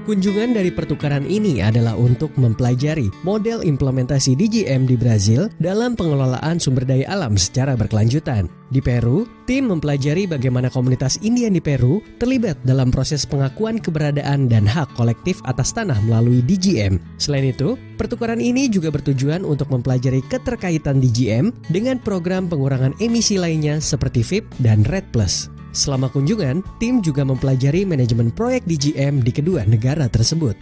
Kunjungan dari pertukaran ini adalah untuk mempelajari model implementasi DGM di Brazil dalam pengelolaan sumber daya alam secara berkelanjutan. Di Peru, tim mempelajari bagaimana komunitas Indian di Peru terlibat dalam proses pengakuan keberadaan dan hak kolektif atas tanah melalui DGM. Selain itu, pertukaran ini juga bertujuan untuk mempelajari keterkaitan DGM dengan program pengurangan emisi lainnya seperti VIP dan REDD+. Selama kunjungan, tim juga mempelajari manajemen proyek DGM di kedua negara tersebut.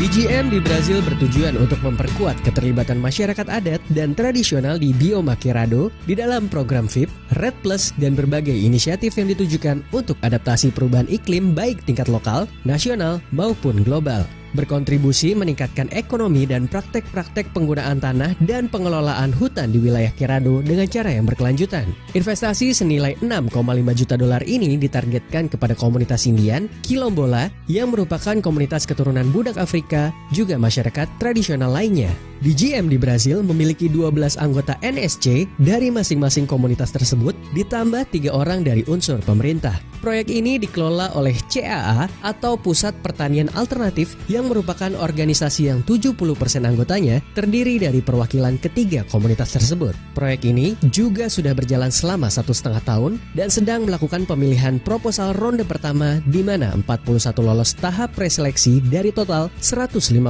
DGM di Brazil bertujuan untuk memperkuat keterlibatan masyarakat adat dan tradisional di Bioma Cerrado di dalam program VIP, REDD+, dan berbagai inisiatif yang ditujukan untuk adaptasi perubahan iklim baik tingkat lokal, nasional, maupun global. Berkontribusi meningkatkan ekonomi dan praktek-praktek penggunaan tanah dan pengelolaan hutan di wilayah Cerrado dengan cara yang berkelanjutan. Investasi senilai 6,5 juta dolar ini ditargetkan kepada komunitas Indian, Quilombola, yang merupakan komunitas keturunan budak Afrika, juga masyarakat tradisional lainnya. DGM di Brazil memiliki 12 anggota NSC dari masing-masing komunitas tersebut, ditambah 3 orang dari unsur pemerintah. Proyek ini dikelola oleh CAA atau Pusat Pertanian Alternatif yang merupakan organisasi yang 70% anggotanya terdiri dari perwakilan ketiga komunitas tersebut. Proyek ini juga sudah berjalan selama 1,5 tahun dan sedang melakukan pemilihan proposal ronde pertama di mana 41 lolos tahap preseleksi dari total 158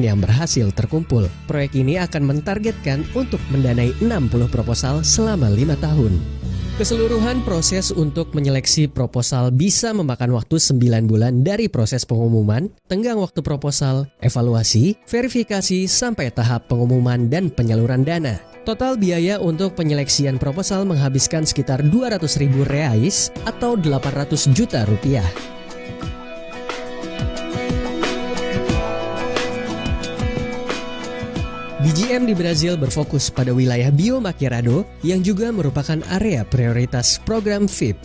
yang berhasil terkumpul. Proyek ini akan mentargetkan untuk mendanai 60 proposal selama 5 tahun. Keseluruhan proses untuk menyeleksi proposal bisa memakan waktu 9 bulan dari proses pengumuman, tenggang waktu proposal, evaluasi, verifikasi, sampai tahap pengumuman dan penyaluran dana. Total biaya untuk penyeleksian proposal menghabiskan sekitar 200.000 reais atau 800 juta rupiah. DGM di Brazil berfokus pada wilayah Bioma Cerrado yang juga merupakan area prioritas program VIP.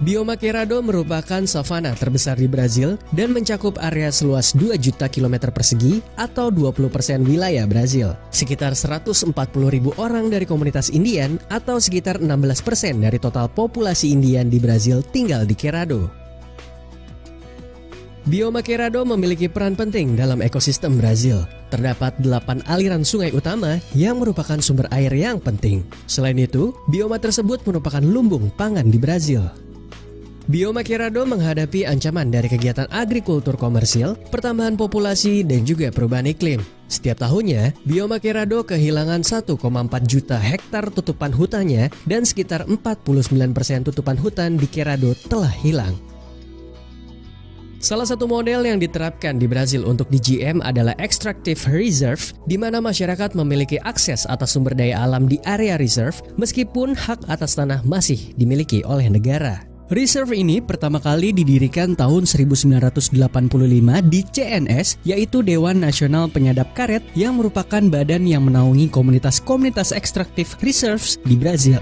Bioma Cerrado merupakan savana terbesar di Brazil dan mencakup area seluas 2 juta kilometer persegi atau 20% wilayah Brazil. Sekitar 140.000 orang dari komunitas Indian atau sekitar 16% dari total populasi Indian di Brazil tinggal di Cerrado. Bioma Cerrado memiliki peran penting dalam ekosistem Brazil. Terdapat 8 aliran sungai utama yang merupakan sumber air yang penting. Selain itu, bioma tersebut merupakan lumbung pangan di Brazil. Bioma Cerrado menghadapi ancaman dari kegiatan agrikultur komersil, pertambahan populasi, dan juga perubahan iklim. Setiap tahunnya, Bioma Cerrado kehilangan 1,4 juta hektar tutupan hutannya dan sekitar 49% tutupan hutan di Cerrado telah hilang. Salah satu model yang diterapkan di Brazil untuk DGM adalah Extractive Reserve, di mana masyarakat memiliki akses atas sumber daya alam di area reserve meskipun hak atas tanah masih dimiliki oleh negara. Reserve ini pertama kali didirikan tahun 1985 di CNS, yaitu Dewan Nasional Penyadap Karet, yang merupakan badan yang menaungi komunitas-komunitas Extractive Reserves di Brazil.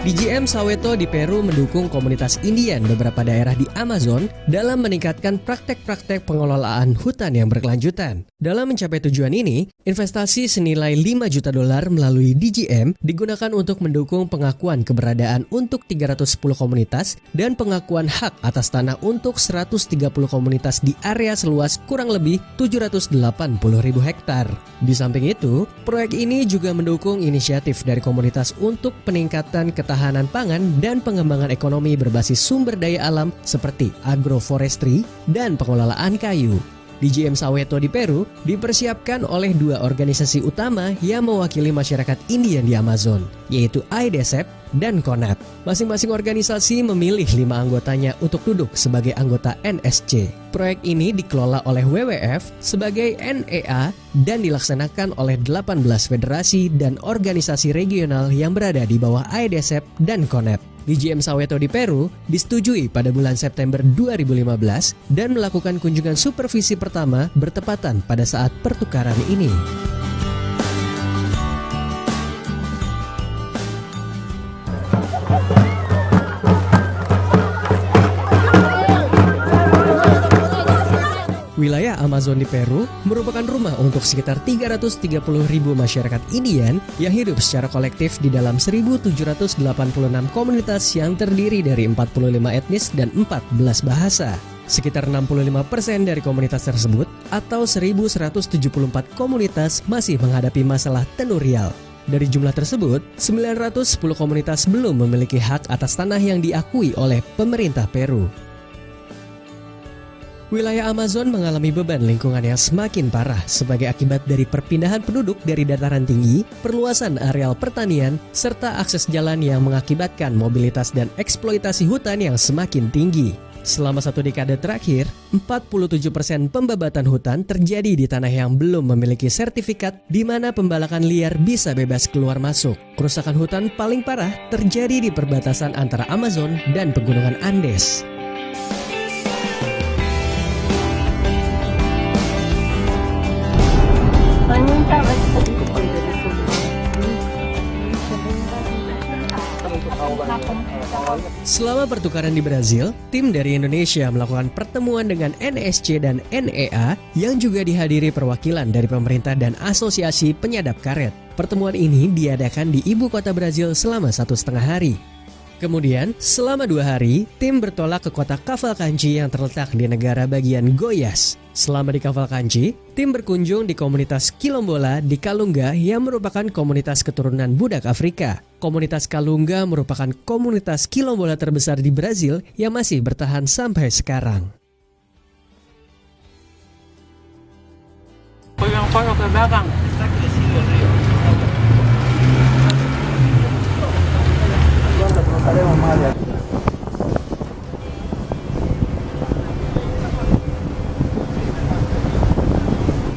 DGM Soweto di Peru mendukung komunitas Indian beberapa daerah di Amazon dalam meningkatkan praktek-praktek pengelolaan hutan yang berkelanjutan. Dalam mencapai tujuan ini, investasi senilai 5 juta dolar melalui DGM digunakan untuk mendukung pengakuan keberadaan untuk 310 komunitas dan pengakuan hak atas tanah untuk 130 komunitas di area seluas kurang lebih 780.000 hektar. Di samping itu, proyek ini juga mendukung inisiatif dari komunitas untuk peningkatan ketahanan pangan dan pengembangan ekonomi berbasis sumber daya alam seperti agroforestry dan pengelolaan kayu. DGM Soweto di Peru dipersiapkan oleh 2 organisasi utama yang mewakili masyarakat Indian di Amazon, yaitu AIDESEP dan CONAP. Masing-masing organisasi memilih 5 anggotanya untuk duduk sebagai anggota NSC. Proyek ini dikelola oleh WWF sebagai NEA dan dilaksanakan oleh 18 federasi dan organisasi regional yang berada di bawah AIDESEP dan CONAP. DGM Soweto di Peru disetujui pada bulan September 2015 dan melakukan kunjungan supervisi pertama bertepatan pada saat pertukaran ini. Wilayah Amazon di Peru merupakan rumah untuk sekitar 330.000 masyarakat Indian yang hidup secara kolektif di dalam 1.786 komunitas yang terdiri dari 45 etnis dan 14 bahasa. Sekitar 65% dari komunitas tersebut atau 1.174 komunitas masih menghadapi masalah tenurial. Dari jumlah tersebut, 910 komunitas belum memiliki hak atas tanah yang diakui oleh pemerintah Peru. Wilayah Amazon mengalami beban lingkungan yang semakin parah sebagai akibat dari perpindahan penduduk dari dataran tinggi, perluasan areal pertanian, serta akses jalan yang mengakibatkan mobilitas dan eksploitasi hutan yang semakin tinggi. Selama 1 dekade terakhir, 47% pembabatan hutan terjadi di tanah yang belum memiliki sertifikat di mana pembalakan liar bisa bebas keluar masuk. Kerusakan hutan paling parah terjadi di perbatasan antara Amazon dan pegunungan Andes. Selama pertukaran di Brazil, tim dari Indonesia melakukan pertemuan dengan NSC dan NEA yang juga dihadiri perwakilan dari pemerintah dan asosiasi penyadap karet. Pertemuan ini diadakan di ibu kota Brazil selama 1,5 hari. Kemudian, selama 2 hari, tim bertolak ke kota Cavalcanti yang terletak di negara bagian Goiás. Selama di Cavalcanti, tim berkunjung di komunitas Quilombola di Calunga yang merupakan komunitas keturunan budak Afrika. Komunitas Calunga merupakan komunitas Quilombola terbesar di Brazil yang masih bertahan sampai sekarang.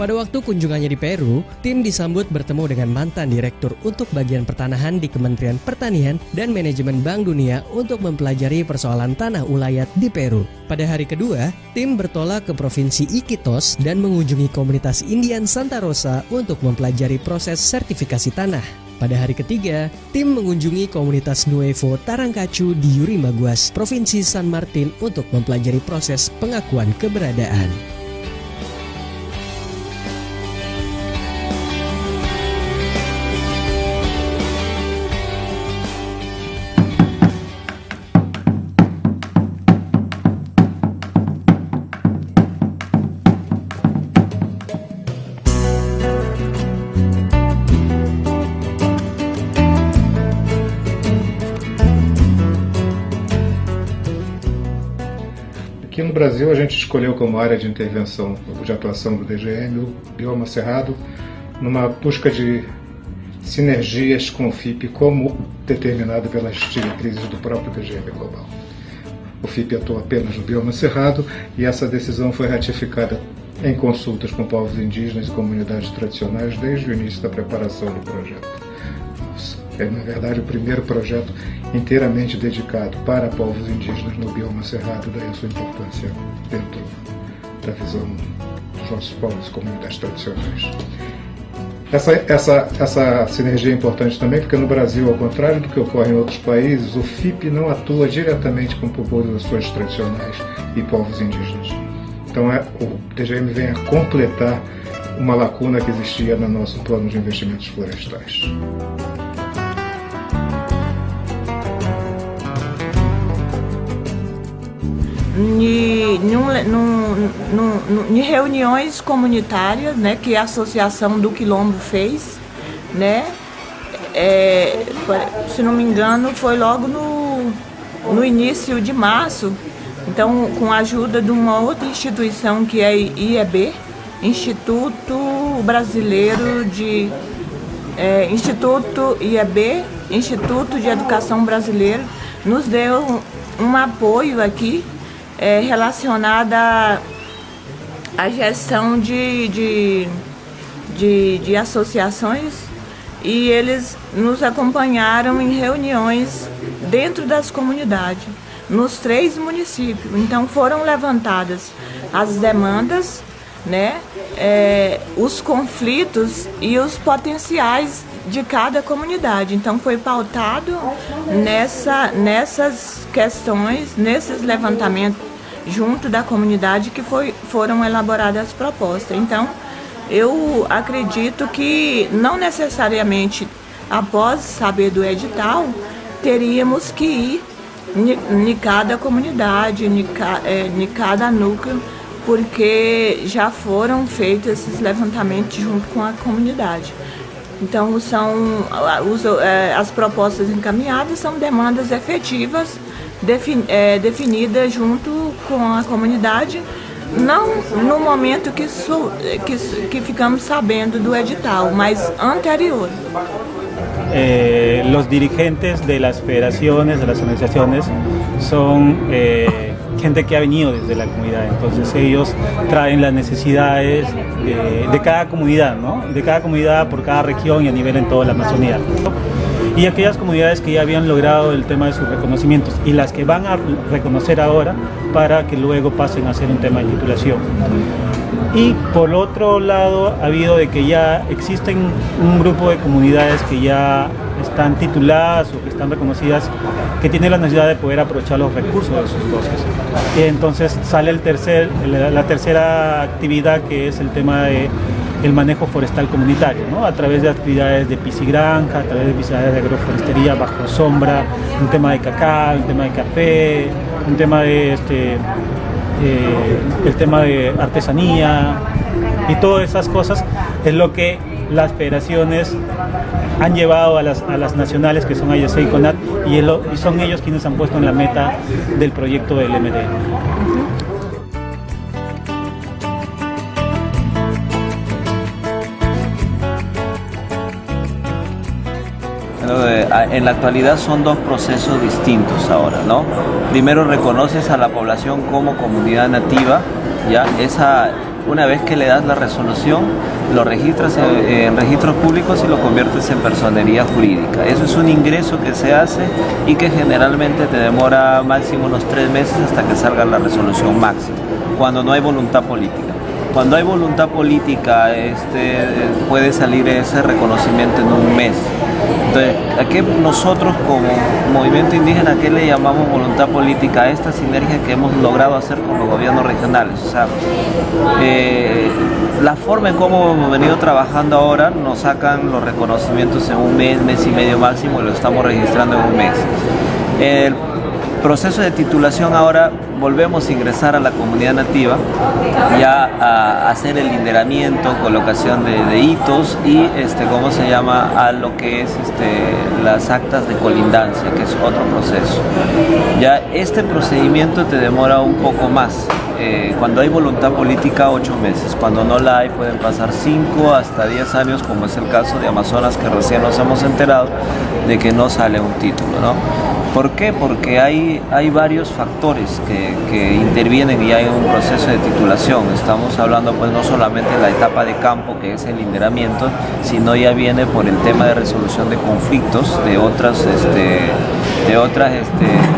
Pada waktu kunjungannya di Peru, tim disambut bertemu dengan mantan direktur untuk bagian pertanahan di Kementerian Pertanian dan Manajemen Bank Dunia untuk mempelajari persoalan tanah ulayat di Peru. Pada hari kedua, tim bertolak ke Provinsi Iquitos dan mengunjungi komunitas Indian Santa Rosa untuk mempelajari proses sertifikasi tanah. Pada hari ketiga, tim mengunjungi komunitas Nuevo Tarancacu di Yurimaguas, Provinsi San Martin untuk mempelajari proses pengakuan keberadaan. Aqui no Brasil, a gente escolheu como área de intervenção, de atuação do DGM, o bioma cerrado, numa busca de sinergias com o FIP, como determinado pelas diretrizes do próprio DGM Global. O FIP atua apenas no bioma cerrado e essa decisão foi ratificada em consultas com povos indígenas e comunidades tradicionais desde o início da preparação do projeto. É, na verdade, o primeiro projeto inteiramente dedicado para povos indígenas no bioma cerrado, daí a sua importância dentro da visão dos nossos povos e comunidades tradicionais. Essa sinergia é importante também porque no Brasil, ao contrário do que ocorre em outros países, o FIP não atua diretamente com populações tradicionais e povos indígenas. Então o DGM vem a completar uma lacuna que existia no nosso plano de investimentos florestais. Em reuniões comunitárias, né, que a Associação do Quilombo fez, né, se não me engano, foi logo no início de março. Então, com a ajuda de uma outra instituição que é IEB, Instituto Brasileiro de Instituto IEB, Instituto de Educação Brasileiro, nos deu um apoio aqui relacionada à gestão de associações, e eles nos acompanharam em reuniões dentro das comunidades, nos 3 municípios. Então foram levantadas as demandas, né, os conflitos e os potenciais de cada comunidade. Então foi pautado nessas questões, nesses levantamentos junto da comunidade que foram elaboradas as propostas. Então, eu acredito que não necessariamente após saber do edital, teríamos que ir em cada comunidade, em cada núcleo, porque já foram feitos esses levantamentos junto com a comunidade. Então, as propostas encaminhadas são demandas efetivas, definidas junto com a comunidade, não no momento que ficamos sabendo do edital, mas anterior. Los dirigentes de las federaciones, de las organizaciones, son gente que ha venido desde la comunidad, entonces ellos traen las necesidades de cada comunidad, ¿no? De cada comunidad por cada región y a nivel en toda la Amazonía. Y aquellas comunidades que ya habían logrado el tema de sus reconocimientos y las que van a reconocer ahora para que luego pasen a ser un tema de titulación. Y por otro lado ha habido de que ya existen un grupo de comunidades que ya están tituladas o que están reconocidas, que tienen la necesidad de poder aprovechar los recursos de sus bosques. Y entonces sale la tercera actividad, que es el tema de el manejo forestal comunitario, ¿no? A través de actividades de piscigranja, a través de actividades de agroforestería bajo sombra, un tema de cacao, un tema de café, un tema de el tema de artesanía y todas esas cosas es lo que las federaciones han llevado a las nacionales, que son AYC y CONAT, y son ellos quienes han puesto en la meta del proyecto del MD. En la actualidad son dos procesos distintos ahora, ¿no? Primero reconoces a la población como comunidad nativa, ya una vez que le das la resolución, lo registras en registros públicos y lo conviertes en personería jurídica. Eso es un ingreso que se hace y que generalmente te demora máximo unos 3 meses hasta que salga la resolución máxima, cuando no hay voluntad política. Cuando hay voluntad política, puede salir ese reconocimiento en un mes. Entonces, aquí nosotros como movimiento indígena, ¿qué le llamamos voluntad política? A esta sinergia que hemos logrado hacer con los gobiernos regionales. O sea, la forma en cómo hemos venido trabajando ahora, nos sacan los reconocimientos en un mes, mes y medio máximo, y lo estamos registrando en un mes. El proceso de titulación ahora volvemos a ingresar a la comunidad nativa, ya a hacer el lideramiento, colocación de hitos y ¿cómo se llama? A lo que es las actas de colindancia, que es otro proceso. Ya este procedimiento te demora un poco más. Cuando hay voluntad política, 8 meses. Cuando no la hay, pueden pasar 5 hasta 10 años, como es el caso de Amazonas, que recién nos hemos enterado de que no sale un título, ¿no? ¿Por qué? Porque hay varios factores que intervienen y hay un proceso de titulación. Estamos hablando pues no solamente de la etapa de campo, que es el lideramiento, sino ya viene por el tema de resolución de conflictos, de otras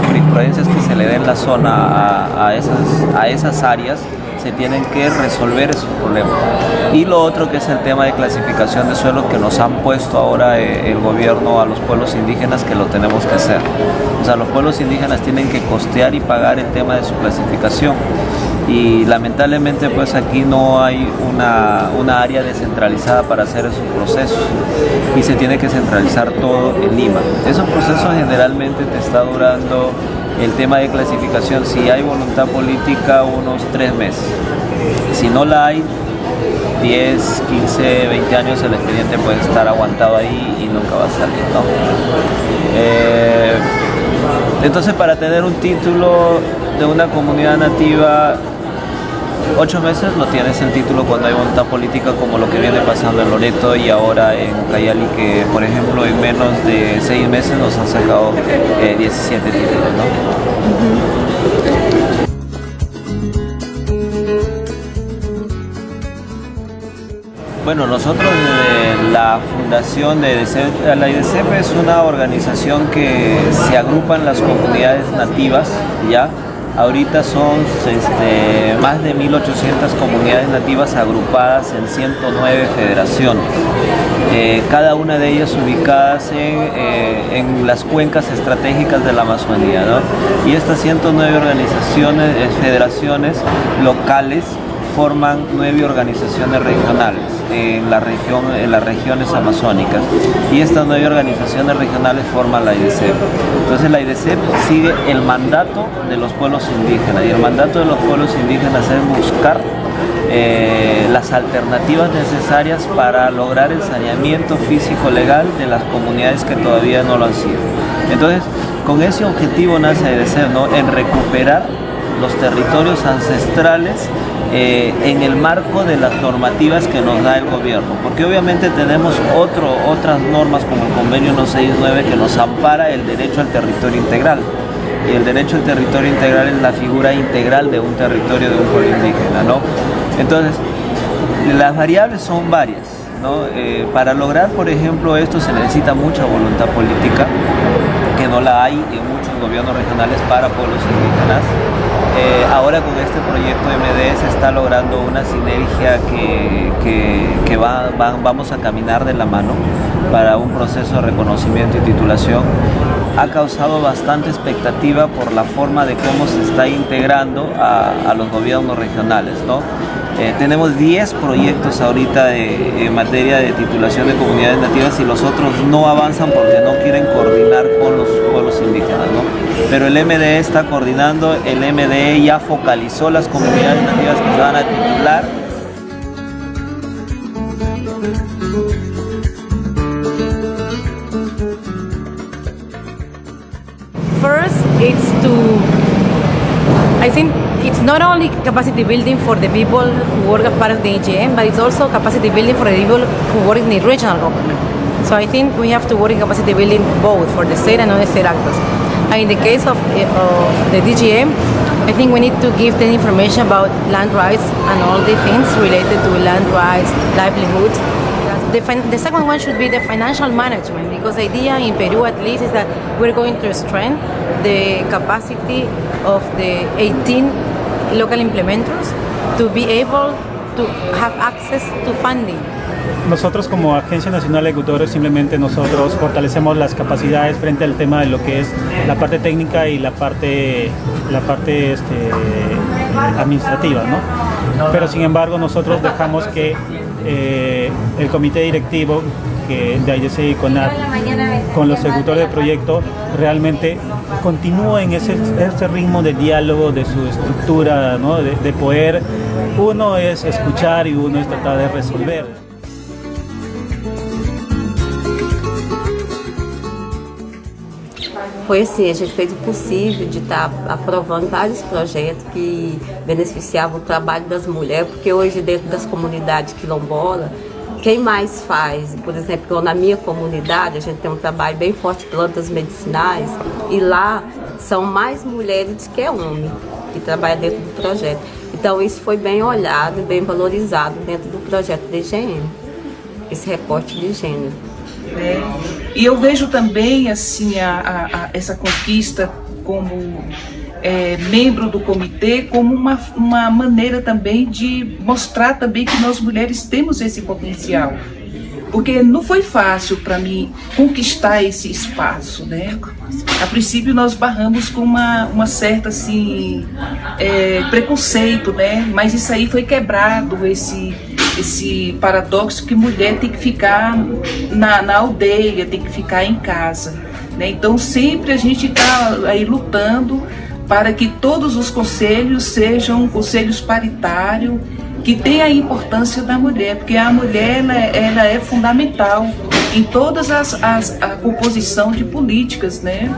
jurisprudencias que se le den la zona a esas áreas. Se tienen que resolver esos problemas. Y lo otro, que es el tema de clasificación de suelo, que nos han puesto ahora el gobierno a los pueblos indígenas, que lo tenemos que hacer. O sea, los pueblos indígenas tienen que costear y pagar el tema de su clasificación. Y lamentablemente pues aquí no hay una área descentralizada para hacer esos procesos y se tiene que centralizar todo en Lima. Esos procesos generalmente te está durando el tema de clasificación, si hay voluntad política, unos 3 meses. Si no la hay, 10, 15, 20 años el expediente puede estar aguantado ahí y nunca va a salir, ¿no? Entonces, para tener un título de una comunidad nativa, 8 meses no tienes el título cuando hay voluntad política, como lo que viene pasando en Loreto y ahora en Cayali, que por ejemplo en menos de 6 meses nos han sacado 17 títulos, ¿no? Bueno, nosotros desde la fundación de la IDCEP es una organización que se agrupa en las comunidades nativas, ¿ya? Ahorita son más de 1.800 comunidades nativas agrupadas en 109 federaciones, cada una de ellas ubicadas en las cuencas estratégicas de la Amazonía, ¿no? Y estas 109 federaciones locales forman 9 organizaciones regionales en las regiones amazónicas, y estas 9 organizaciones regionales forman la IDCEP. Entonces la IDCEP sigue el mandato de los pueblos indígenas, y el mandato de los pueblos indígenas es buscar las alternativas necesarias para lograr el saneamiento físico legal de las comunidades que todavía no lo han sido. Entonces, con ese objetivo nace IDCEP, ¿no? En recuperar los territorios ancestrales en el marco de las normativas que nos da el gobierno, porque obviamente tenemos otras normas como el convenio 169 que nos ampara el derecho al territorio integral, y el derecho al territorio integral es la figura integral de un territorio de un pueblo indígena, ¿no? Entonces, las variables son varias, ¿no? Para lograr, por ejemplo, esto se necesita mucha voluntad política, que no la hay en muchos gobiernos regionales para pueblos indígenas. Ahora con este proyecto MD se está logrando una sinergia que vamos a caminar de la mano para un proceso de reconocimiento y titulación. Ha causado bastante expectativa por la forma de cómo se está integrando a los gobiernos regionales, ¿no? Tenemos 10 proyectos ahorita en materia de titulación de comunidades nativas, y los otros no avanzan porque no quieren coordinar con los pueblos indígenas, ¿no? Pero el MDE está coordinando, el MDE ya focalizó las comunidades nativas que se van a titular. First, I think it's not only capacity building for the people who work as part of the EGM, but it's also capacity building for the people who work in the regional government. So I think we have to work in capacity building both for the state and non-state actors. And in the case of the DGM, I think we need to give them information about land rights and all the things related to land rights, livelihoods. The second one should be the financial management, because the idea in Peru at least is that we're going to strengthen the capacity of the 18 local implementers to be able to have access to funding. Nosotros como Agencia Nacional de Agricultores simplemente nosotros fortalecemos las capacidades frente al tema de lo que es la parte técnica y la parte administrativa, ¿no? Pero sin embargo nosotros dejamos que el comité directivo de IDC y CONAT con los ejecutores de proyecto realmente continúa en ese ritmo de diálogo, de su estructura, ¿no? de poder, uno es escuchar y uno es tratar de resolver. Foi assim, a gente fez o possível de estar aprovando vários projetos que beneficiavam o trabalho das mulheres, porque hoje dentro das comunidades quilombolas, quem mais faz, por exemplo, na minha comunidade, a gente tem um trabalho bem forte de plantas medicinais, e lá são mais mulheres que homens que trabalham dentro do projeto. Então isso foi bem olhado, bem valorizado dentro do projeto de IGM, esse recorte de gênero. E eu vejo também assim essa conquista como membro do comitê como uma maneira também de mostrar também que nós mulheres temos esse potencial, porque não foi fácil para mim conquistar esse espaço, né? A princípio nós barramos com uma certa assim preconceito, né? Mas isso aí foi quebrado, esse paradoxo que mulher tem que ficar na aldeia, tem que ficar em casa, né? Então sempre a gente está aí lutando para que todos os conselhos sejam conselhos paritários, que tenha a importância da mulher, porque a mulher ela é fundamental em todas a composição de políticas, né?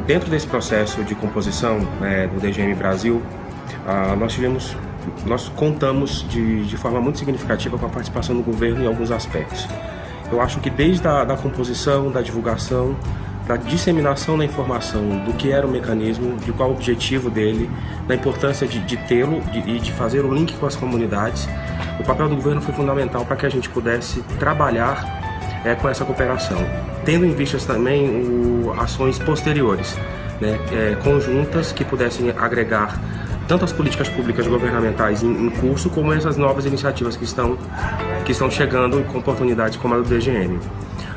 dentro desse processo de composição do DGM Brasil, nós contamos de forma muito significativa com a participação do governo em alguns aspectos. Eu acho que desde a composição, da divulgação, da disseminação da informação do que era o mecanismo, de qual o objetivo dele, da importância de tê-lo e de fazer o link com as comunidades, o papel do governo foi fundamental para que a gente pudesse trabalhar com essa cooperação, tendo em vista também ações posteriores, né, conjuntas que pudessem agregar tanto as políticas públicas governamentais em curso, como essas novas iniciativas que estão chegando com oportunidades como a do DGM.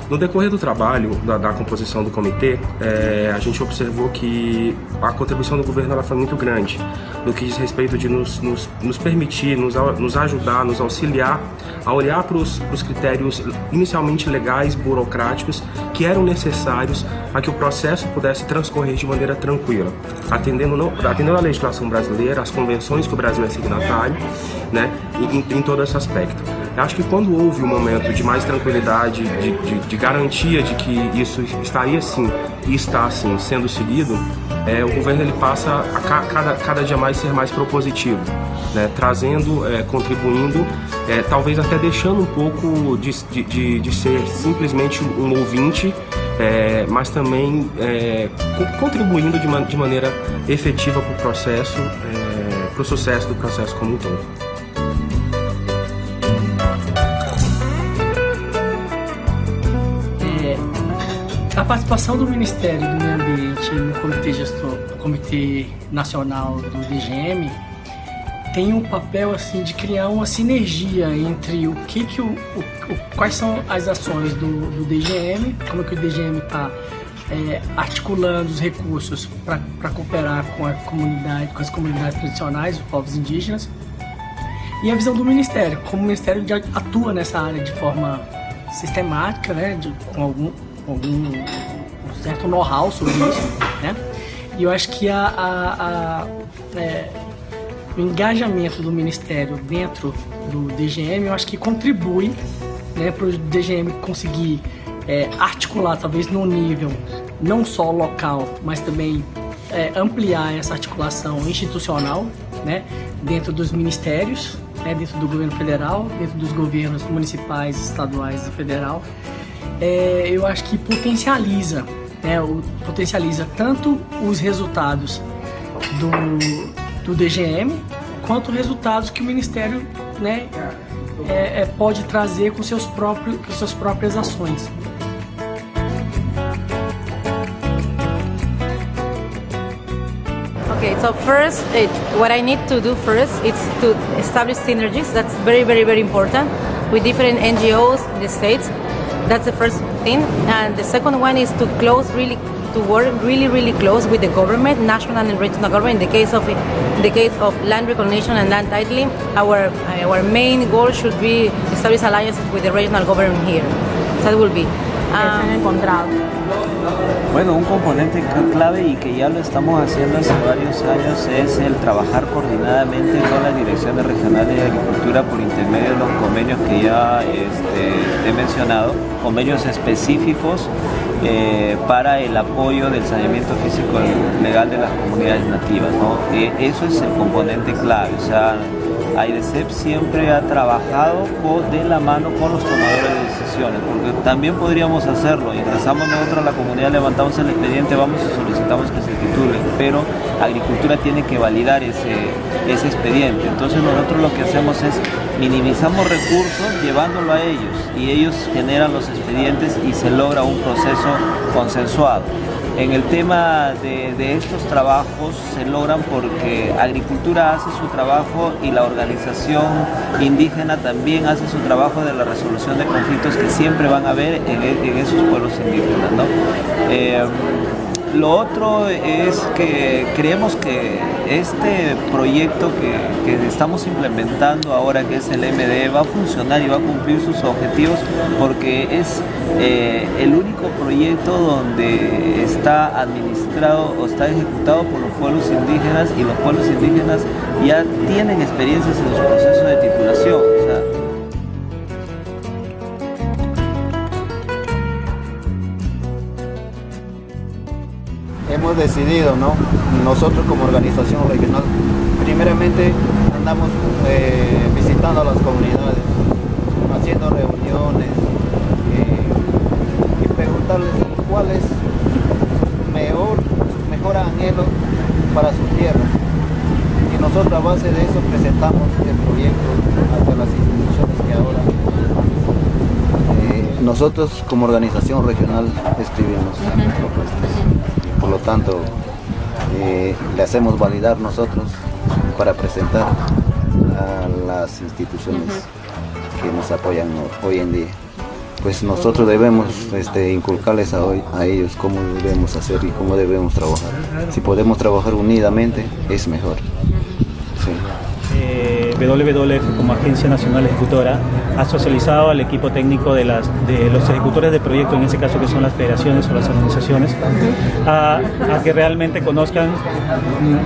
No decorrer do trabalho, da composição do comitê, a gente observou que a contribuição do governo ela foi muito grande, no que diz respeito de nos permitir, nos ajudar, nos auxiliar a olhar para os critérios inicialmente legais, burocráticos, que eram necessários para que o processo pudesse transcorrer de maneira tranquila, atendendo a legislação brasileira, as convenções que o Brasil é signatário, né, em todo esse aspecto. Eu acho que quando houve um momento de mais tranquilidade, de garantia de que isso estaria sim e está sim sendo seguido, o governo ele passa a cada dia mais ser mais propositivo, né, trazendo, contribuindo, talvez até deixando um pouco de ser simplesmente um ouvinte, mas também contribuindo de maneira efetiva para o processo, para o sucesso do processo como um todo. A participação do Ministério do Meio Ambiente no Comitê Gestor, no Comitê Nacional do DGM, tem um papel assim de criar uma sinergia entre quais são as ações do DGM, como que o DGM está articulando os recursos para cooperar com as comunidades tradicionais, os povos indígenas, e a visão do Ministério, como o Ministério já atua nessa área de forma sistemática, né, com algum certo know-how sobre isso, né? E eu acho que o engajamento do Ministério dentro do DGM, eu acho que contribui, né, para o DGM conseguir articular, talvez num nível não só local, mas também ampliar essa articulação institucional, né, dentro dos ministérios, né, dentro do governo federal, dentro dos governos municipais, estaduais e federal. Eu acho que potencializa, né, potencializa tanto os resultados do DGM, quanto os resultados que o Ministério, né, pode trazer com suas próprias ações. Okay, so first, what I need to do first is to establish synergies. That's very, very, very important with different NGOs in the states. That's the first thing, and the second one is to work really close with the government, national and regional government. In the case of land recognition and land titling, our main goal should be establish alliances with the regional government here. So that will be. Bueno, un componente clave y que ya lo estamos haciendo hace varios años es el trabajar coordinadamente con las direcciones regionales de agricultura por intermedio de los convenios que ya he mencionado, convenios específicos para el apoyo del saneamiento físico legal de las comunidades nativas, ¿no? Eso es el componente clave. O sea, AIDESEP siempre ha trabajado de la mano con los tomadores de decisiones, porque también podríamos hacerlo, ingresamos nosotros a la comunidad, levantamos el expediente, vamos y solicitamos que se titule, pero Agricultura tiene que validar ese expediente. Entonces nosotros lo que hacemos es minimizamos recursos llevándolo a ellos, y ellos generan los expedientes y se logra un proceso consensuado. En el tema de estos trabajos se logran porque Agricultura hace su trabajo y la organización indígena también hace su trabajo de la resolución de conflictos que siempre van a haber en esos pueblos indígenas, ¿no? Lo otro es que creemos que este proyecto que estamos implementando ahora, que es el MDE, va a funcionar y va a cumplir sus objetivos porque es el único proyecto donde está administrado o está ejecutado por los pueblos indígenas, y los pueblos indígenas ya tienen experiencias en los procesos de titulación. O sea, hemos decidido, ¿no? Nosotros como organización regional, primeramente andamos visitando a las comunidades, haciendo reuniones y preguntarles cuál es su mejor anhelo para sus tierras. Y nosotros a base de eso presentamos el proyecto hacia las instituciones que ahora nosotros como organización regional escribimos propuestas. Por lo tanto, le hacemos validar nosotros para presentar a las instituciones que nos apoyan hoy en día. Pues nosotros debemos inculcarles a ellos cómo debemos hacer y cómo debemos trabajar. Si podemos trabajar unidamente, es mejor. Sí. WWF como Agencia Nacional Ejecutora ha socializado al equipo técnico de los ejecutores de proyectos, en ese caso que son las federaciones o las organizaciones, a que realmente conozcan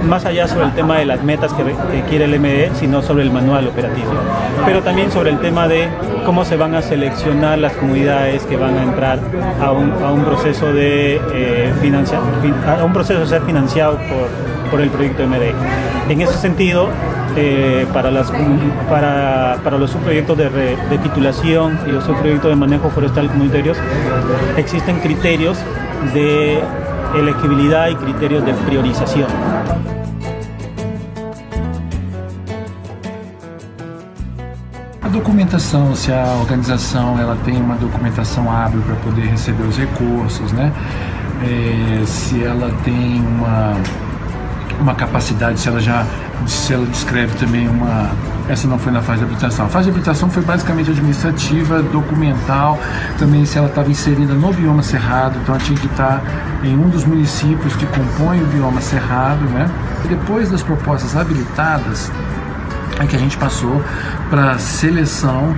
más allá sobre el tema de las metas que quiere el MDE, sino sobre el manual operativo, pero también sobre el tema de cómo se van a seleccionar las comunidades que van a entrar a un proceso de ser financiado por el proyecto MDE. En ese sentido, para los subproyectos de titulación y los subproyectos de manejo forestal comunitarios existen criterios de elegibilidad y criterios de priorización. A documentação, se a organização ela tem uma documentação hábil para poder receber os recursos, né? Se ela tem uma capacidade, se ela descreve também essa não foi na fase de habilitação. A fase de habilitação foi basicamente administrativa, documental, também se ela estava inserida no bioma cerrado, então ela tinha que estar em um dos municípios que compõem o bioma cerrado, né? E depois das propostas habilitadas, é que a gente passou para seleção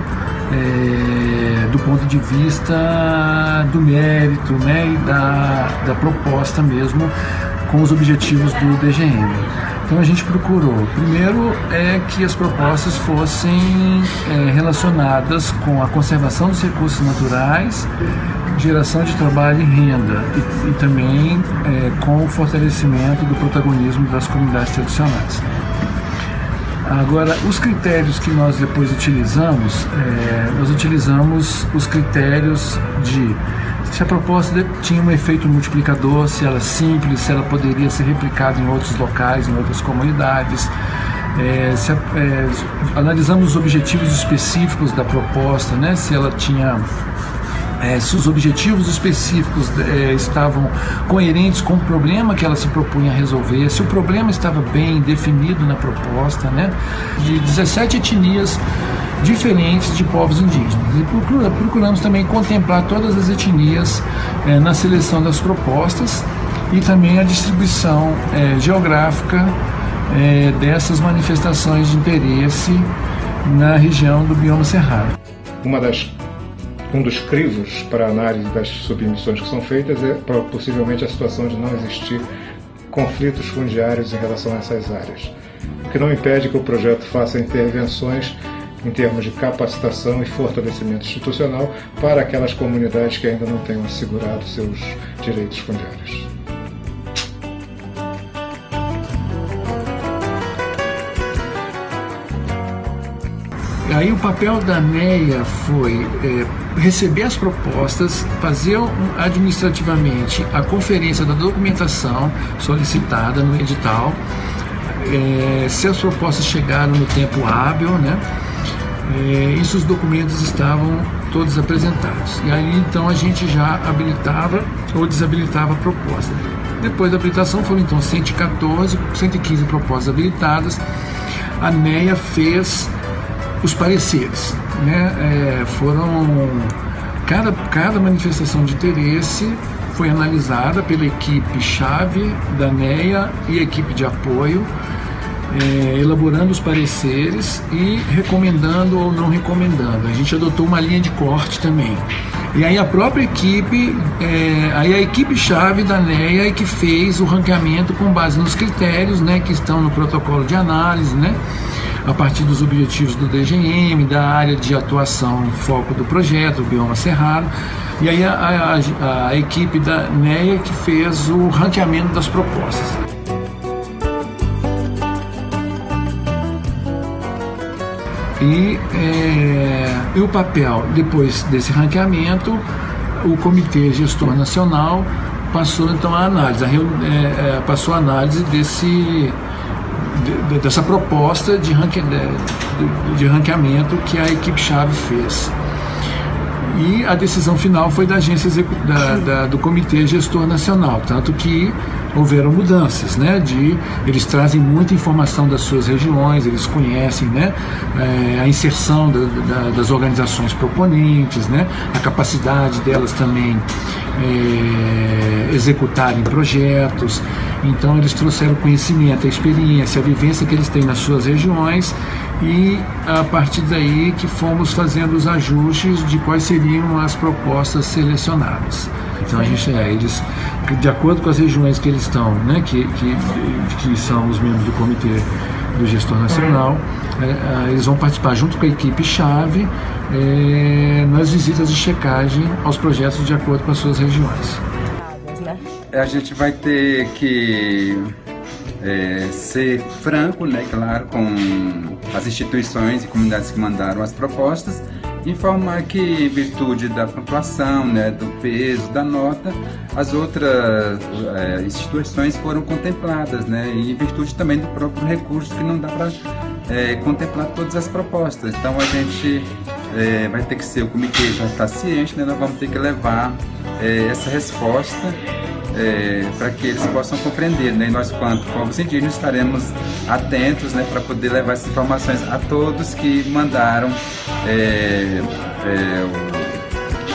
do ponto de vista do mérito, né, e da proposta mesmo, com os objetivos do DGM. Então a gente procurou, primeiro, que as propostas fossem relacionadas com a conservação dos recursos naturais, geração de trabalho e renda, e também com o fortalecimento do protagonismo das comunidades tradicionais. Agora, os critérios que nós depois utilizamos, nós utilizamos os critérios de se a proposta tinha um efeito multiplicador, se ela é simples, se ela poderia ser replicada em outros locais, em outras comunidades. Analisamos os objetivos específicos da proposta, né? Se ela tinha... se os objetivos específicos estavam coerentes com o problema que ela se propunha a resolver, se o problema estava bem definido na proposta, né? De 17 etnias diferentes de povos indígenas. E procuramos também contemplar todas as etnias na seleção das propostas e também a distribuição geográfica dessas manifestações de interesse na região do bioma cerrado. Um dos crivos para a análise das submissões que são feitas é possivelmente a situação de não existir conflitos fundiários em relação a essas áreas, o que não impede que o projeto faça intervenções em termos de capacitação e fortalecimento institucional para aquelas comunidades que ainda não tenham assegurado seus direitos fundiários. Aí o papel da ANEA foi receber as propostas, fazer administrativamente a conferência da documentação solicitada no edital, se as propostas chegaram no tempo hábil, né? E se os documentos estavam todos apresentados. E aí então a gente já habilitava ou desabilitava a proposta. Depois da habilitação foram então 115 propostas habilitadas. A ANEA fez os pareceres, né? Cada manifestação de interesse foi analisada pela equipe-chave da ANEA e equipe de apoio, elaborando os pareceres e recomendando ou não recomendando. A gente adotou uma linha de corte também. E aí a própria equipe, a equipe-chave da ANEA é que fez o ranqueamento com base nos critérios, né, que estão no protocolo de análise, né, a partir dos objetivos do DGM, da área de atuação, foco do projeto, o bioma cerrado. E aí a equipe da NEA que fez o ranqueamento das propostas. E o papel, depois desse ranqueamento, o Comitê Gestor Nacional passou então a análise, passou a análise dessa proposta de ranqueamento que a equipe-chave fez. E a decisão final foi da agência do Comitê Gestor Nacional, tanto que houveram mudanças, né? Eles trazem muita informação das suas regiões, eles conhecem, né? A inserção das organizações proponentes, né? A capacidade delas também executarem projetos. Então eles trouxeram conhecimento, a experiência, a vivência que eles têm nas suas regiões, e a partir daí que fomos fazendo os ajustes de quais seriam as propostas selecionadas. Então a gente, eles, de acordo com as regiões que eles estão, né, que são os membros do Comitê do Gestor Nacional, eles vão participar junto com a equipe-chave nas visitas de checagem aos projetos de acordo com as suas regiões. A gente vai ter que ser franco, né, claro, com as instituições e comunidades que mandaram as propostas, informar que, em virtude da pontuação, né, do peso, da nota, as outras instituições foram contempladas, né, e em virtude também do próprio recurso, que não dá para contemplar todas as propostas. Então a gente vai ter que ser, o comitê já está ciente, né, nós vamos ter que levar essa resposta para que eles possam compreender, né? E nós, quanto povos indígenas, estaremos atentos, né, para poder levar essas informações a todos que mandaram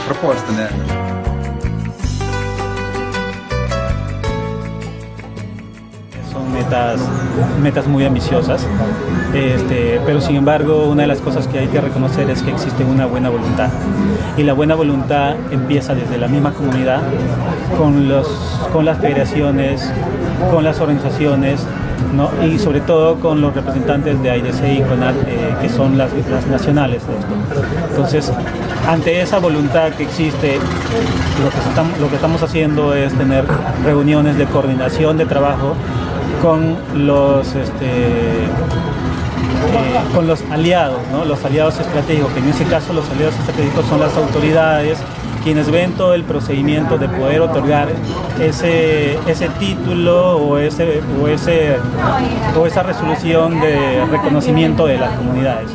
proposta, né? Son metas muy ambiciosas, pero sin embargo una de las cosas que hay que reconocer es que existe una buena voluntad, y la buena voluntad empieza desde la misma comunidad, con las federaciones, con las organizaciones, ¿no? Y sobre todo con los representantes de AIDC y CONAD, que son las nacionales de esto. Entonces, ante esa voluntad que existe, lo que estamos haciendo es tener reuniones de coordinación de trabajo con los aliados, ¿no? Los aliados estratégicos, que en ese caso los aliados estratégicos son las autoridades, quienes ven todo el procedimiento de poder otorgar ese título o esa resolución de reconocimiento de las comunidades.